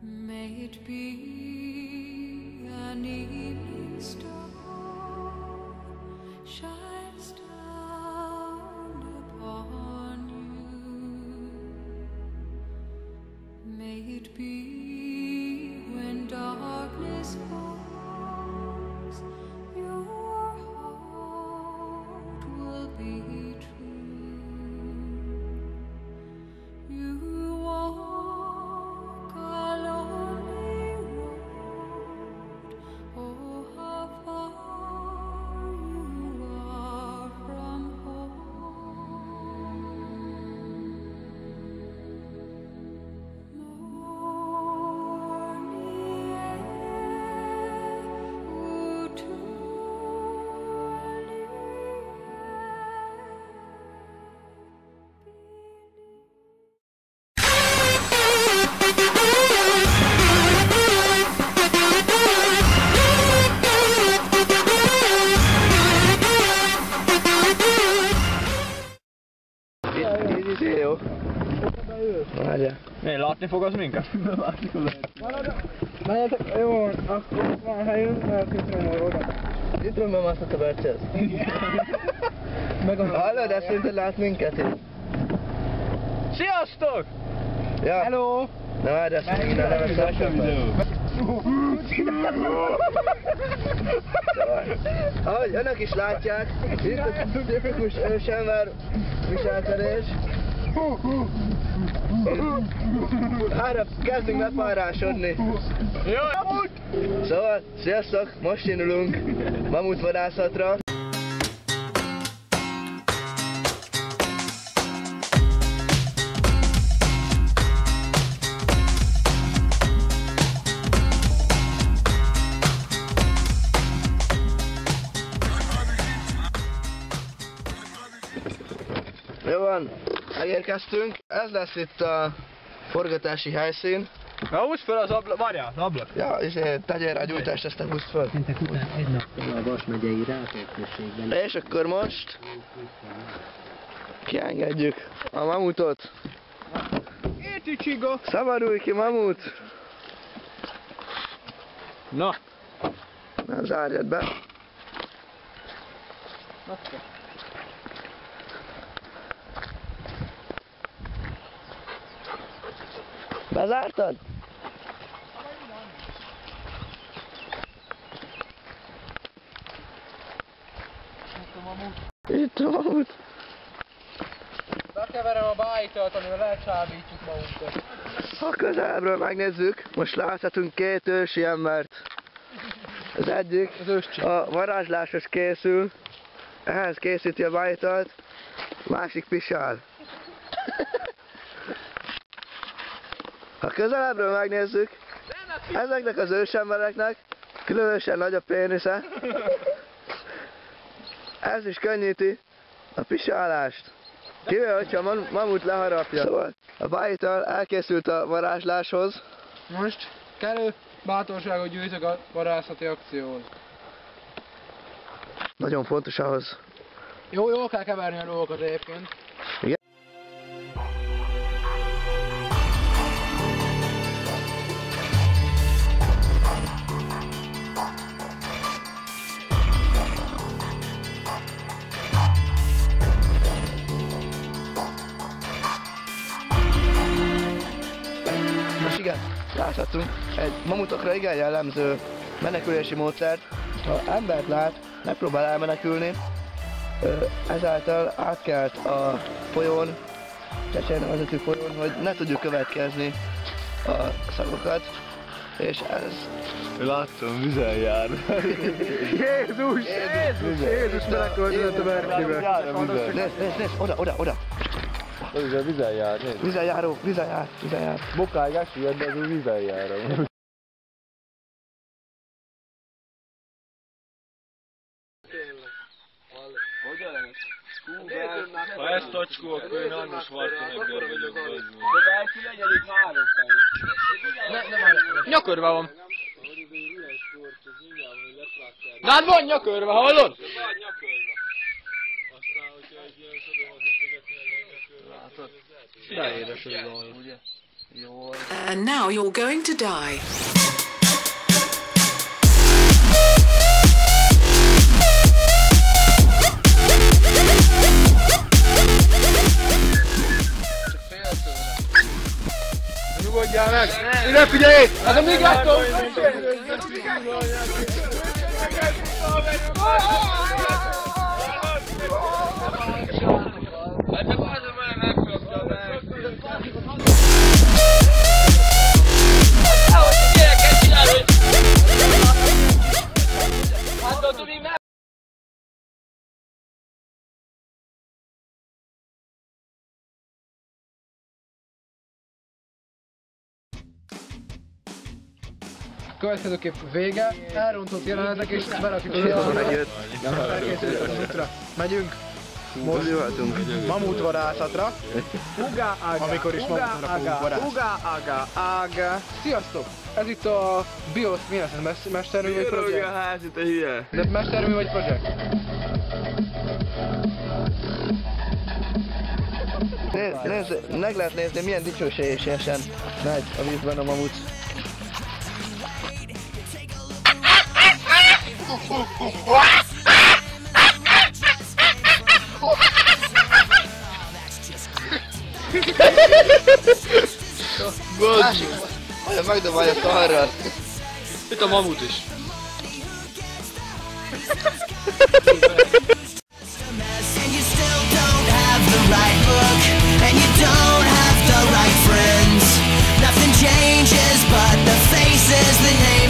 May it be an evening star shines down upon you. May it be when darkness falls, your heart will be true. You walk a lonely road, oh how far you are from Így jó. Várjál. Miért, látni fog az minket? Látni fog. Menjetek, jó van, akkor van helyünk, mert itt romol oda. Itt romol azt a bercset. Hallod, ezt szerinted lát minket itt? Sziasztok! Ja. Hello! Na várj, ezt minden nem ahogy önök is látják, itt a tipikus ősember viselkedés. Hára kezdünk bepárásodni. Jó! Szóval, sziasztok! Most indulunk mamutvadászatra. Jó van, megérkeztünk. Ez lesz itt a forgatási helyszín. Na húzd fel az ablak, várjál, az ablak. Ja, és tegyél rá gyújtást, ezt húzd fel. Péntek után egy nappal a Vas megyei Rákócz-községben. És akkor most kiengedjük a mamutot. Érti csiga! Szabadulj ki, mamut! Na! Na, zárjad be. Bezártad? Itt a mamut. Bekeverem a bájtalt, amivel elcsábítjuk magunkat. Ha közelebbről megnézzük, most láthatunk két ősi embert. Az egyik a varázsláshoz készül, ehhez készíti a bájtalt, másik pisál. Ha közelebbről megnézzük, ezeknek az ősembereknek különösen nagy a pénisze. Ez is könnyíti a pisálást. Kivéve, hogyha a mamut leharapja. Szóval a bájtal elkészült a varázsláshoz. Most kellő bátorságot gyűjtök a vadászati akcióhoz. Nagyon fontos ahhoz. Jó kell keverni a dolgokat egyébként. Igen. Most igen, láthatunk egy mamutokra igen jellemző menekülési módszert. Ha embert lát, megpróbál elmenekülni, ezáltal átkelt a folyón, Csecsely nevezetű folyón, hogy ne tudjuk következni a szagokat, és ez... Láttam, vizen jár. Jézus menekült a berkébe. Nézd, oda! Az a vizen jár, nézd. Vizen jár. Bokáig eséllyed, de az úgy vizen jár. Ha ezt tacskó, akkor én András Schwarzenegger vagyok. De elki legyen itt 3 fejű. Nyakörve van. De hát van nyakörve, hallod? Van nyakörve. Aztán, hogyha egy ilyen sadomat is tegetnél meg nyakörve. Látod? De édes az a hajó. And now you're going to die. Nyugodjál meg! Ide figyelj! Ez a migrátor! Következőképp vége, elrontott jelenetek és berakjuk a felkészültek az útra. Megyünk most mamutvadászatra. Amikor is mamutvadászatra fogunk vadászni. Sziasztok! Ez itt a BIOS, mi lesz ez? Mestermű vagy projekt? Házi, te hülye! De mestermű vagy projekt? Nézd, meg lehet nézni, milyen dicsőségesen megy a vízben a mamut. Olyan megdobálja a szarral. Itt a mamut is. And you still don't have the right look, and you don't have the right friends. Nothing changes but the faces, the names.